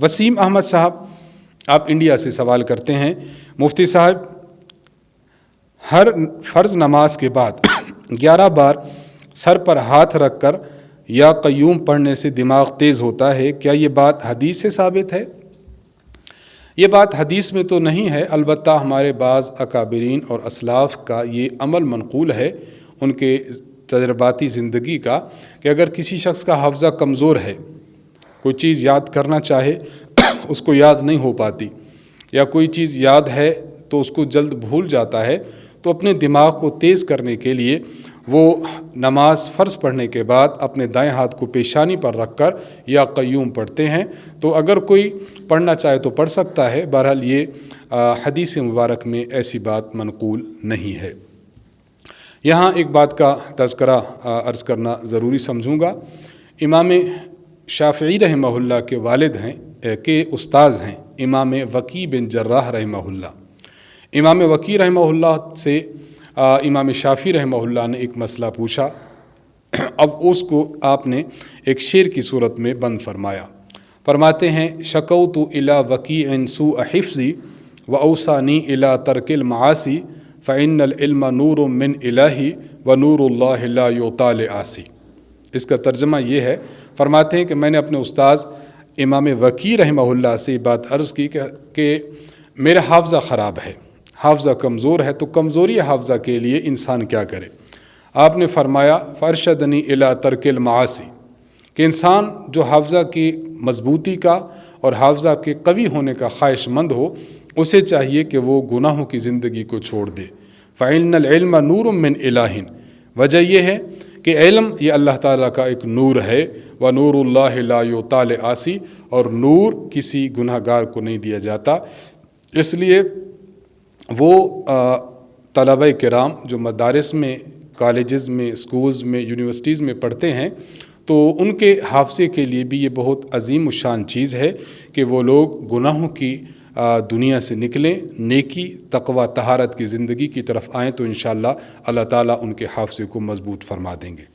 وسیم احمد صاحب آپ انڈیا سے سوال کرتے ہیں، مفتی صاحب ہر فرض نماز کے بعد 11 بار سر پر ہاتھ رکھ کر یا قیوم پڑھنے سے دماغ تیز ہوتا ہے، کیا یہ بات حدیث سے ثابت ہے؟ یہ بات حدیث میں تو نہیں ہے، البتہ ہمارے بعض اکابرین اور اسلاف کا یہ عمل منقول ہے ان کے تجرباتی زندگی کا، کہ اگر کسی شخص کا حافظہ کمزور ہے، کوئی چیز یاد کرنا چاہے اس کو یاد نہیں ہو پاتی، یا کوئی چیز یاد ہے تو اس کو جلد بھول جاتا ہے، تو اپنے دماغ کو تیز کرنے کے لیے وہ نماز فرض پڑھنے کے بعد اپنے دائیں ہاتھ کو پیشانی پر رکھ کر یا قیوم پڑھتے ہیں۔ تو اگر کوئی پڑھنا چاہے تو پڑھ سکتا ہے، بہرحال یہ حدیث مبارک میں ایسی بات منقول نہیں ہے۔ یہاں ایک بات کا تذکرہ عرض کرنا ضروری سمجھوں گا، امام شافعی رحمہ اللہ کے والد ہیں کہ استاذ ہیں امام وکیع بن جراح رحمہ اللہ۔ امام وکیع رحمہ اللہ سے امام شافعی رحمہ اللہ نے ایک مسئلہ پوچھا، اب اس کو آپ نے ایک شعر کی صورت میں بند فرمایا۔ فرماتے ہیں شکوت الی وکیع سوء حفظی واوصانی الی ترک المعاصی فإن العلم نور من الہی ونور اللہ لا یعطی لعاصی۔ اس کا ترجمہ یہ ہے، فرماتے ہیں کہ میں نے اپنے استاذ امام وکیع رحمہ اللہ سے بات عرض کی کہ میرا حافظہ خراب ہے، حافظہ کمزور ہے، تو کمزوری حافظہ کے لیے انسان کیا کرے؟ آپ نے فرمایا فارشدنی الی ترک المعاصی، کہ انسان جو حافظہ کی مضبوطی کا اور حافظہ کے قوی ہونے کا خواہش مند ہو، اسے چاہیے کہ وہ گناہوں کی زندگی کو چھوڑ دے۔ فإن العلم نور من الہ، وجہ یہ ہے کہ علم یہ اللہ تعالیٰ کا ایک نور ہے، ونور اللہ لا یعطی لعاصی، اور نور کسی گناہ گار کو نہیں دیا جاتا۔ اس لیے وہ طلبہ کرام جو مدارس میں، کالجز میں، اسکولز میں، یونیورسٹیز میں پڑھتے ہیں، تو ان کے حافظے کے لیے بھی یہ بہت عظیم الشان چیز ہے کہ وہ لوگ گناہوں کی دنیا سے نکلیں، نیکی، تقوی، طہارت کی زندگی کی طرف آئیں، تو انشاءاللہ اللہ تعالیٰ ان کے حافظے کو مضبوط فرما دیں گے۔